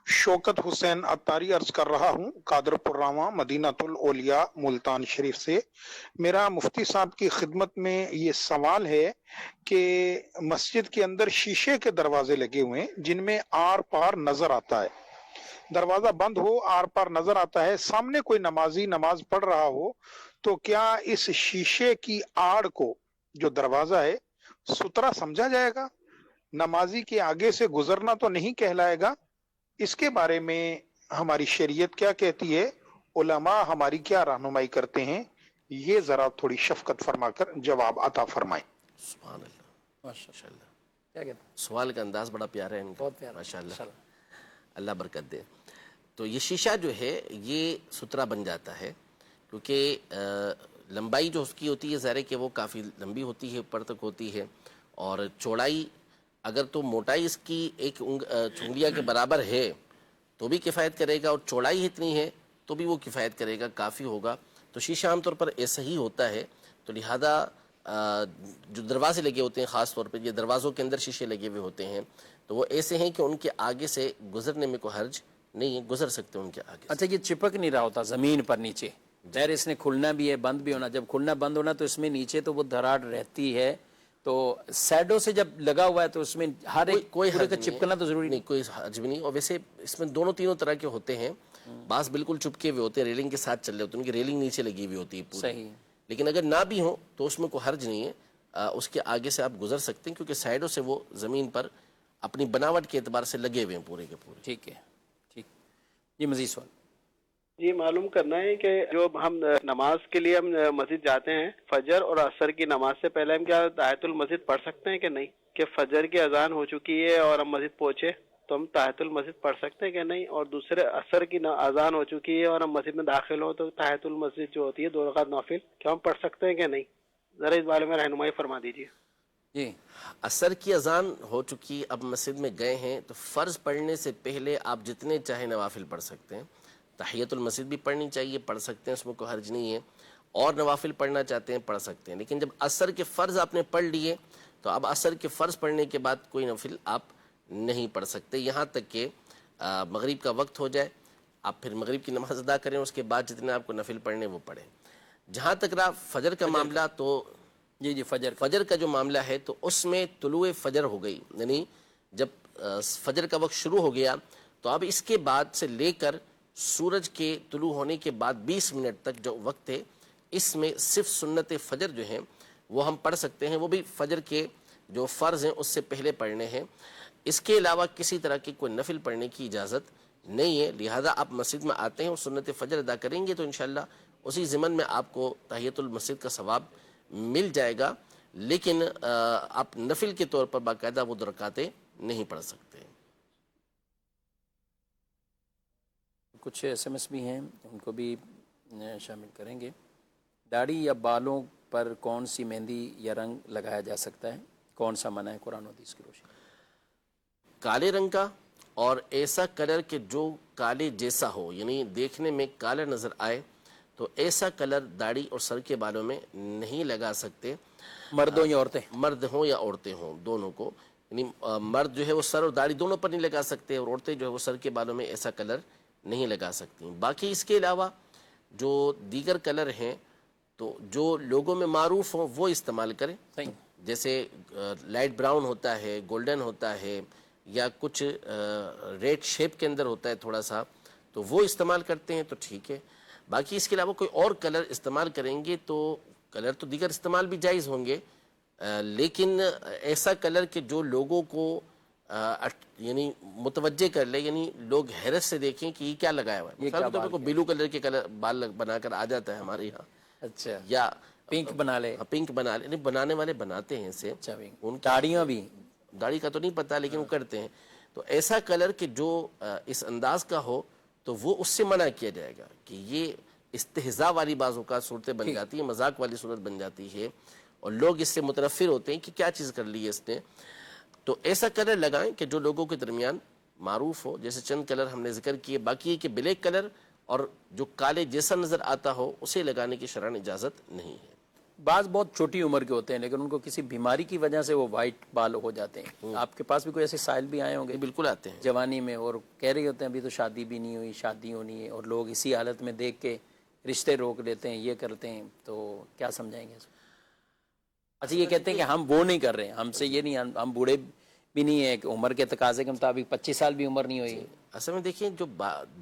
شوکت حسین عطاری عرض کر رہا ہوں، قادر پرراواں، مدینہ الاولیاء، ملتان شریف سے. میرا مفتی صاحب کی خدمت میں یہ سوال ہے کہ مسجد کے اندر شیشے کے دروازے لگے ہوئے ہیں جن میں آر پار نظر آتا ہے، دروازہ بند ہو آر پار نظر آتا ہے، سامنے کوئی نمازی نماز پڑھ رہا ہو تو کیا اس شیشے کی آڑ کو جو دروازہ ہے سترا سمجھا جائے گا؟ نمازی کے آگے سے گزرنا تو نہیں کہلائے گا؟ اس کے بارے میں ہماری شریعت کیا کہتی ہے، علماء ہماری کیا رہنمائی کرتے ہیں، یہ ذرا تھوڑی شفقت فرما کر جواب عطا فرمائیں. سبحان اللہ، ماشاء اللہ. کیا کہتے ہیں؟ سوال کا انداز بڑا پیارا ہے ان کا، بہت پیارا، ماشاء اللہ، اللہ برکت دے. تو یہ شیشہ جو ہے یہ سترا بن جاتا ہے کیونکہ لمبائی جو اس کی ہوتی ہے ظاہر ہے کہ وہ کافی لمبی ہوتی ہے، اوپر تک ہوتی ہے، اور چوڑائی اگر تو موٹائی اس کی ایک انگلیاں کے برابر ہے تو بھی کفایت کرے گا، اور چوڑائی اتنی ہے تو بھی وہ کفایت کرے گا، کافی ہوگا. تو شیشہ عام طور پر ایسا ہی ہوتا ہے. تو لہذا جو دروازے لگے ہوتے ہیں، خاص طور پہ یہ دروازوں کے اندر شیشے لگے ہوئے ہوتے ہیں، تو وہ ایسے ہیں کہ ان کے آگے سے گزرنے میں کوئی حرج نہیں ہے، گزر سکتے ان کے آگے. اچھا، یہ چپک نہیں رہا ہوتا زمین پر نیچے، ظاہر اس نے کھلنا بھی ہے بند بھی ہونا. جب کھلنا بند ہونا تو اس میں نیچے تو وہ دراڑ رہتی ہے, تو سائڈوں سے جب لگا ہوا ہے تو اس میں ہر ایک کوئی پورے حرج کا نہیں چپکنا تو ضروری نہیں, کوئی حرج بھی نہیں. اور ویسے اس میں دونوں تینوں طرح کے ہوتے ہیں. بعض بالکل چپکے ہوئے ہوتے ہیں, ریلنگ کے ساتھ چل رہے ہوتے ہیں, ان کی ریلنگ نیچے لگی ہوئی ہوتی ہے پوری. صحیح. لیکن اگر نہ بھی ہوں تو اس میں کوئی حرج نہیں ہے, اس کے آگے سے آپ گزر سکتے ہیں, کیونکہ سائڈوں سے وہ زمین پر اپنی بناوٹ کے اعتبار سے لگے ہوئے ہیں پورے کے پورے. ٹھیک ہے, ٹھیک. یہ مزید سوال. جی معلوم کرنا ہے کہ جو ہم نماز کے لیے ہم مسجد جاتے ہیں, فجر اور عصر کی نماز سے پہلے ہم کیا تحیۃ المسجد پڑھ سکتے ہیں کہ نہیں؟ کہ فجر کی اذان ہو چکی ہے اور ہم مسجد پہنچے تو ہم تحیۃ المسجد پڑھ سکتے ہیں کہ نہیں؟ اور دوسرے عصر کی اذان ہو چکی ہے اور ہم مسجد میں داخل ہو تو تحیۃ المسجد جو ہوتی ہے 2 رکعت نوافل, کیا ہم پڑھ سکتے ہیں کہ نہیں؟ ذرا اس بارے میں رہنمائی فرما دیجیے. جی. عصر کی اذان ہو چکی, اب مسجد میں گئے ہیں تو فرض پڑھنے سے پہلے آپ جتنے چاہے نوافل پڑھ سکتے ہیں. تحیۃ المسجد بھی پڑھنی چاہیے, پڑھ سکتے ہیں, اس میں کوئی حرج نہیں ہے. اور نوافل پڑھنا چاہتے ہیں پڑھ سکتے ہیں. لیکن جب عصر کے فرض آپ نے پڑھ لیے تو اب عصر کے فرض پڑھنے کے بعد کوئی نوافل آپ نہیں پڑھ سکتے, یہاں تک کہ مغرب کا وقت ہو جائے. آپ پھر مغرب کی نماز ادا کریں, اس کے بعد جتنے آپ کو نفل پڑھنے وہ پڑھیں. جہاں تک رہا فجر کا معاملہ, تو جی فجر کا جو معاملہ ہے تو اس میں طلوع فجر ہو گئی, یعنی جب فجر کا وقت شروع ہو گیا تو اب اس کے بعد سے لے کر سورج کے طلوع ہونے کے بعد 20 منٹ تک جو وقت ہے, اس میں صرف سنت فجر جو ہیں وہ ہم پڑھ سکتے ہیں, وہ بھی فجر کے جو فرض ہیں اس سے پہلے پڑھنے ہیں. اس کے علاوہ کسی طرح کی کوئی نفل پڑھنے کی اجازت نہیں ہے. لہذا آپ مسجد میں آتے ہیں اور سنت فجر ادا کریں گے تو انشاءاللہ اسی ضمن میں آپ کو تحیۃ المسجد کا ثواب مل جائے گا, لیکن آپ نفل کے طور پر باقاعدہ وہ 2 رکعتیں نہیں پڑھ سکتے. کچھ ایس ایم ایس بھی ہیں, ان کو بھی شامل کریں گے. داڑھی یا بالوں پر کون سی مہندی یا رنگ لگایا جا سکتا ہے, کون سا منع ہے قرآن و حدیث کی روشنی؟ کالے رنگ کا, اور ایسا کلر کہ جو کالے جیسا ہو, یعنی دیکھنے میں کالا نظر آئے, تو ایسا کلر داڑھی اور سر کے بالوں میں نہیں لگا سکتے. مردوں یا عورتیں؟ مرد ہوں یا عورتیں ہوں, دونوں کو. یعنی مرد جو ہے وہ سر اور داڑھی دونوں پر نہیں لگا سکتے, اور عورتیں جو ہے وہ سر کے بالوں میں ایسا کلر نہیں لگا سکتی. باقی اس کے علاوہ جو دیگر کلر ہیں تو جو لوگوں میں معروف ہوں وہ استعمال کریں. صحیح. جیسے لائٹ براؤن ہوتا ہے, گولڈن ہوتا ہے, یا کچھ ریڈ شیپ کے اندر ہوتا ہے تھوڑا سا, تو وہ استعمال کرتے ہیں تو ٹھیک ہے. باقی اس کے علاوہ کوئی اور کلر استعمال کریں گے تو کلر تو دیگر استعمال بھی جائز ہوں گے, لیکن ایسا کلر کہ جو لوگوں کو یعنی متوجہ کر لے, یعنی لوگ حیرت سے دیکھیں کہ یہ کیا لگایا ہوا ہے. مثال کے طور پر بلو کلر کے کلر بال بنا کر آ جاتا ہے ہمارے یہاں, اچھا, یا پنک بنا لے. پنک بنا لے, نہیں بنانے والے بناتے ہیں اسے. اچھا, ان داڑیاں بھی, داڑھی کا تو نہیں پتا لیکن وہ کرتے ہیں. تو ایسا کلر کہ جو اس انداز کا ہو تو وہ اس سے منع کیا جائے گا, کہ یہ استہزاء والی بعض اوقات صورتیں بن جاتی ہیں, مذاق والی صورت بن جاتی ہے, اور لوگ اس سے متنفر ہوتے ہیں کہ کیا چیز کر لی ہے اس نے. تو ایسا کلر لگائیں کہ جو لوگوں کے درمیان معروف ہو. جیسے چند کلر ہم نے ذکر کیے, باقی یہ کہ بلیک کلر اور جو کالے جیسا نظر آتا ہو اسے لگانے کی شرعاً اجازت نہیں ہے. بعض بہت چھوٹی عمر کے ہوتے ہیں لیکن ان کو کسی بیماری کی وجہ سے وہ وائٹ بال ہو جاتے ہیں. آپ کے پاس بھی کوئی ایسے سائل بھی آئے ہوں گے؟ بالکل آتے ہیں جوانی میں, اور کہہ رہے ہوتے ہیں ابھی تو شادی بھی نہیں ہوئی, شادی ہونی ہے, اور لوگ اسی حالت میں دیکھ کے رشتے روک لیتے ہیں, یہ کرتے ہیں, تو کیا سمجھائیں گے اس کو؟ اچھا, یہ کہتے ہیں کہ ہم وہ نہیں کر رہے ہیں, ہم سے یہ نہیں, ہم بوڑھے بھی نہیں ہیں, کہ عمر کے تقاضے کے مطابق 25 سال بھی عمر نہیں ہوئی. اصل میں دیکھیں جو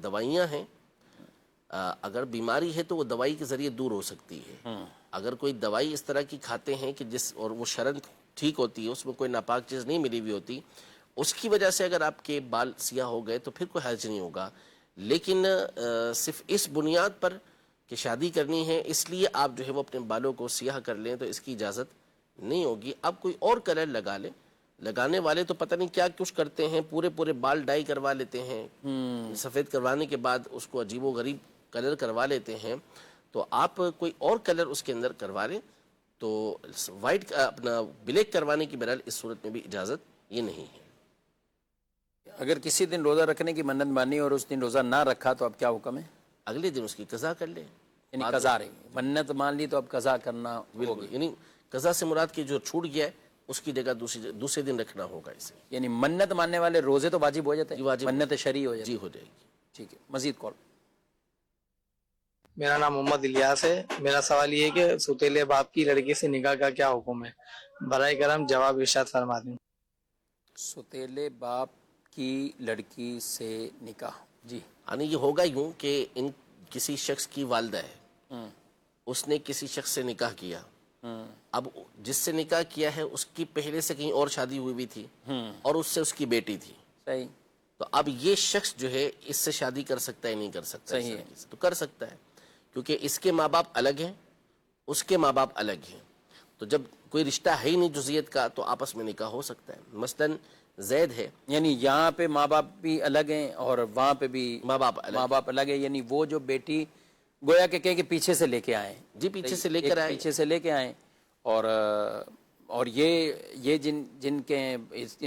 دوائیاں ہیں, اگر بیماری ہے تو وہ دوائی کے ذریعے دور ہو سکتی ہے. اگر کوئی دوائی اس طرح کی کھاتے ہیں کہ جس, اور وہ شرعاً ٹھیک ہوتی ہے, اس میں کوئی ناپاک چیز نہیں ملی ہوئی ہوتی, اس کی وجہ سے اگر آپ کے بال سیاہ ہو گئے تو پھر کوئی حرج نہیں ہوگا. لیکن صرف اس بنیاد پر کہ شادی کرنی ہے اس لیے آپ جو ہے وہ اپنے بالوں کو سیاہ کر لیں تو اس کی اجازت نہیں ہوگی. آپ کوئی اور کلر لگا لیں. لگانے والے تو پتہ نہیں کیا کچھ کرتے ہیں, پورے بال ڈائی کروا لیتے ہیں, سفید کروانے کے بعد اس کو عجیب و غریب کلر کروا لیتے ہیں. تو آپ کوئی اور کلر اس کے اندر کروا لیں. تو وائٹ اپنا بلیک کروانے کی بہرحال اس صورت میں بھی اجازت یہ نہیں ہے. اگر کسی دن روزہ رکھنے کی منت مانی اور اس دن روزہ نہ رکھا تو اب کیا حکم ہے؟ اگلے دن اس کی قضا کر لیں. یعنی قضا رہی, منت مان لی تو اب قضا کرنا ہوگی. یعنی قضا سے مراد کی جو چھوٹ گیا ہے اس کی جگہ دوسرے دن رکھنا ہوگا اسے. یعنی منت ماننے والے روزے تو واجب ہو جاتے ہیں, منت شرعی ہو جاتی ہے. جی ہو جائے گی. ٹھیک ہے, مزید کال. میرا نام محمد الیاس ہے. میرا سوال یہ ہے کہ ستیلے باپ کی لڑکی سے نکاح کا کیا حکم ہے؟ برائے کرم جواب ارشاد فرما دیں. ستیلے باپ کی لڑکی سے نکاح، جی یعنی یہ ہوگا یوں کہ ان کسی شخص کی والدہ ہے، اس نے کسی شخص سے نکاح کیا، اب جس سے نکاح کیا ہے اس کی پہلے سے کہیں اور شادی ہوئی بھی تھی اور اس سے اس کی بیٹی تھی، صحیح. تو اب یہ شخص جو ہے اس سے شادی کر سکتا ہے نہیں کر سکتا؟ صحیح ہے. تو کر سکتا ہے، کیونکہ اس کے ماں باپ الگ ہیں، اس کے ماں باپ الگ ہیں، تو جب کوئی رشتہ ہے ہی نہیں جزئیت کا تو آپس میں نکاح ہو سکتا ہے. مثلا زید ہے، یعنی یہاں پہ ماں باپ بھی الگ ہیں اور وہاں پہ بھی ماں باپ الگ ہیں، یعنی وہ جو بیٹی گویا کہ کہیں کہ پیچھے سے لے کے آئے، جی پیچھے سے لے کر آئے، پیچھے سے لے کے آئے، اور یہ جن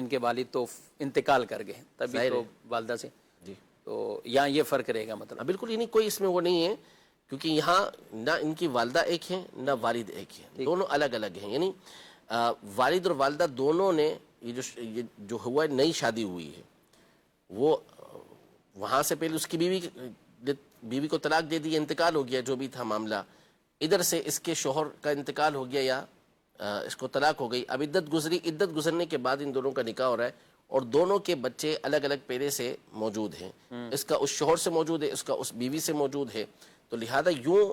کے والد تو انتقال کر گئے تبھی تو والدہ سے، جی تو یہاں یہ فرق رہے گا مطلب. بالکل، یعنی کوئی اس میں وہ نہیں ہے، کیونکہ یہاں نہ ان کی والدہ ایک ہے نہ والد ایک ہے، دونوں الگ الگ ہیں. یعنی والد اور والدہ دونوں نے یہ جو ہوا ہے نئی شادی ہوئی ہے، وہ وہاں سے پہلے اس کی بیوی کو طلاق دے دی، انتقال ہو گیا جو بھی تھا معاملہ، ادھر سے اس کے شوہر کا انتقال ہو گیا یا اس کو طلاق ہو گئی، اب عدت گزری، عدت گزرنے کے بعد ان دونوں کا نکاح ہو رہا ہے اور دونوں کے بچے الگ الگ پہلے سے موجود ہیں، اس کا اس شوہر سے موجود ہے، اس کا اس بیوی سے موجود ہے، تو لہذا یوں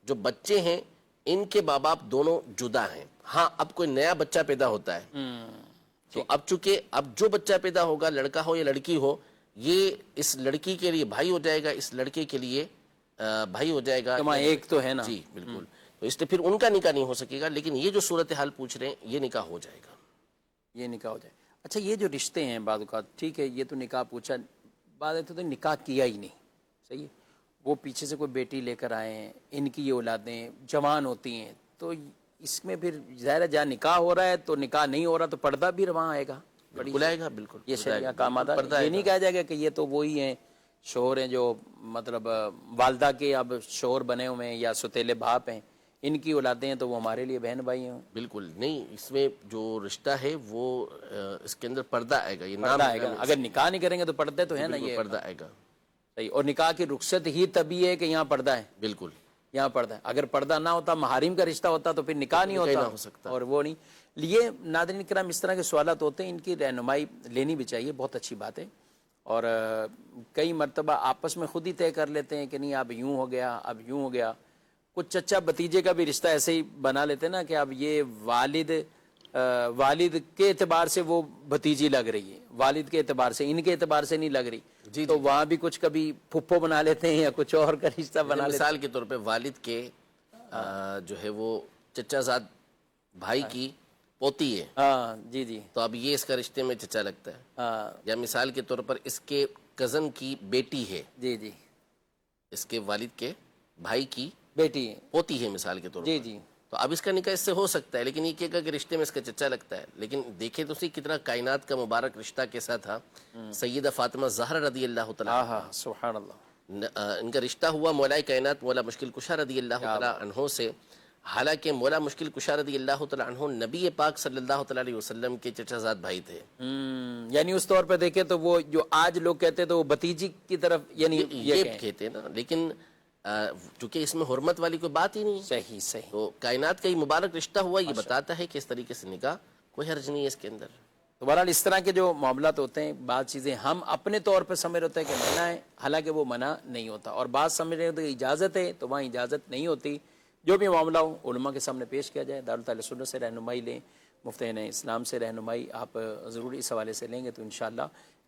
جو بچے ہیں ان کے ماں باپ دونوں جدا ہیں. ہاں اب کوئی نیا بچہ پیدا ہوتا ہے تو اب چونکہ اب جو بچہ پیدا ہوگا لڑکا ہو یا لڑکی ہو، یہ اس لڑکی کے لیے بھائی ہو جائے گا، اس لڑکے کے لیے بھائی ہو جائے گا، ایک تو ہے نا. جی بالکل، تو اس لیے پھر ان کا نکاح نہیں ہو سکے گا، لیکن یہ جو صورتحال پوچھ رہے ہیں یہ نکاح ہو جائے گا. یہ نکاح ہو جائے. اچھا یہ جو رشتے ہیں بعض اوقات ٹھیک ہے، یہ تو نکاح پوچھا، بعض تو نکاح کیا ہی نہیں، صحیح ہے، وہ پیچھے سے کوئی بیٹی لے کر آئے ہیں، ان کی یہ اولادیں جوان ہوتی ہیں، تو اس میں پھر ظاہر جہاں نکاح ہو رہا ہے تو نکاح نہیں ہو رہا تو پردہ بھی وہاں آئے گا، بالکل آئے گا، بالکل یہ شریعہ کا مادہ. یہ نہیں کہا جائے گا کہ یہ تو وہی ہیں شوہر ہیں جو مطلب والدہ کے اب شوہر بنے ہوئے ہیں یا ستیلے باپ ہیں، ان کی اولادیں ہیں تو وہ ہمارے لیے بہن بھائی ہیں. بالکل نہیں، اس میں جو رشتہ ہے وہ اس کے اندر پردہ آئے گا، یہ نام آئے گا. اگر نکاح نہیں کریں گے تو پردہ تو ہے نا، یہ پردہ آئے گا. صحیح. اور نکاح کی رخصت ہی تبھی ہے کہ یہاں پردہ ہے، بالکل یہاں پردہ ہے. اگر پردہ نہ ہوتا، محارم کا رشتہ ہوتا تو پھر نکاح نہیں ہوتا ہو سکتا. اور وہ نہیں. یہ ناظرین کرام اس طرح کے سوالات ہوتے ہیں، ان کی رہنمائی لینی بھی چاہیے، بہت اچھی بات ہے. اور کئی مرتبہ آپس میں خود ہی طے کر لیتے ہیں کہ نہیں اب یوں ہو گیا، اب یوں ہو گیا. کچھ چچا بتیجے کا بھی رشتہ ایسے ہی بنا لیتے ہیں نا کہ اب یہ والد کے اعتبار سے وہ بھتیجی لگ رہی ہے، والد کے اعتبار سے، ان کے اعتبار سے نہیں لگ رہی. جی تو وہاں بھی کچھ کبھی پھپھو بنا لیتے ہیں یا کچھ اور کا رشتہ بنا لیتے ہیں. مثال کے طور پہ والد کے جو ہے وہ چچا زاد بھائی کی پوتی ہے، ہاں جی جی، تو اب یہ اس کا رشتے میں چچا لگتا ہے. یا مثال کے طور پر اس کے کزن کی بیٹی ہے، جی جی، اس کے والد کے بھائی کی بیٹی ہے، پوتی ہے مثال کے طور پر، جی جی، تو اب اس کا نکاح اس سے ہو سکتا ہے، لیکن یہ کہے گا کہ رشتے میں اس کا چچا لگتا ہے. لیکن دیکھیں تو کتنا کائنات کا مبارک رشتہ کیسا تھا. سیدہ فاطمہ زہرا رضی اللہ تعالیٰ، سبحان اللہ، ان کا رشتہ ہوا مولا کائنات مولا مشکل کشا رضی اللہ تعالیٰ عنہ سے. حالانکہ مولا مشکل کشا رضی اللہ تعالیٰ عنہ نبی پاک صلی اللہ تعالیٰ علیہ وسلم کے چچا زاد بھائی تھے. یعنی اس طور پہ دیکھیں تو وہ جو آج لوگ کہتے تو وہ بھتیجی کی طرف یعنی یہ کہتے ہیں نا، لیکن چونکہ اس میں حرمت والی کوئی بات ہی نہیں. صحیح صحیح. تو کائنات کا یہ مبارک رشتہ ہوا، یہ بتاتا ہے کہ اس طریقے سے نکاح کوئی حرج نہیں ہے اس کے اندر. تو بہرحال اس طرح کے جو معاملات ہوتے ہیں، بعض چیزیں ہم اپنے طور پہ سمجھ رہے ہوتے ہیں کہ منع ہے، حالانکہ وہ منع نہیں ہوتا، اور بعض سمجھ رہے ہوتے ہیں کہ اجازت ہے تو وہاں اجازت نہیں ہوتی. جو بھی معاملہ ہو علماء کے سامنے پیش کیا جائے، دارالتعلیم سنت سے رہنمائی لیں، مفتین اسلام سے رہنمائی آپ ضرور اس حوالے سے لیں گے تو انشاءاللہ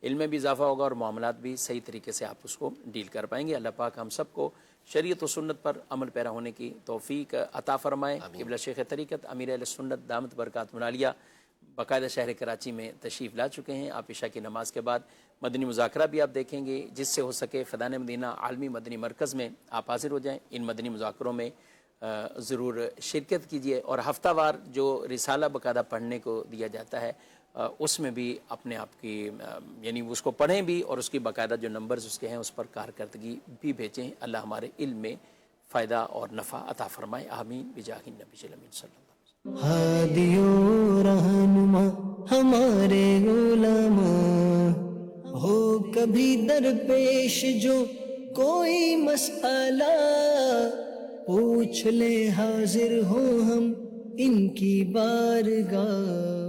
علم میں بھی اضافہ ہوگا اور معاملات بھی صحیح طریقے سے آپ اس کو ڈیل کر پائیں گے. اللہ پاک ہم سب کو شریعت و سنت پر عمل پیرا ہونے کی توفیق عطا فرمائے. قبلہ شیخ طریقت امیر اہل سنت دامت برکاتہ العالیہ باقاعدہ شہر کراچی میں تشریف لا چکے ہیں. آپ عشاء کی نماز کے بعد مدنی مذاکرہ بھی آپ دیکھیں گے، جس سے ہو سکے فیضان مدینہ عالمی مدنی مرکز میں آپ حاضر ہو جائیں. ان مدنی مذاکروں میں ضرور شرکت کیجیے، اور ہفتہ وار جو رسالہ باقاعدہ پڑھنے کو دیا جاتا ہے اس میں بھی اپنے آپ کی یعنی اس کو پڑھیں بھی، اور اس کی باقاعدہ جو نمبرز اس کے ہیں اس پر کارکردگی بھی بھیجیں. اللہ ہمارے علم میں فائدہ اور نفع عطا فرمائے. آمین بجاہ النبی الامین صلی اللہ علیہ وسلم. ہادی و رہنما ہمارے علماء ہو کبھی درپیش جو کوئی مسئلہ پوچھ لے حاضر ہوں ہم ان کی بارگاہ.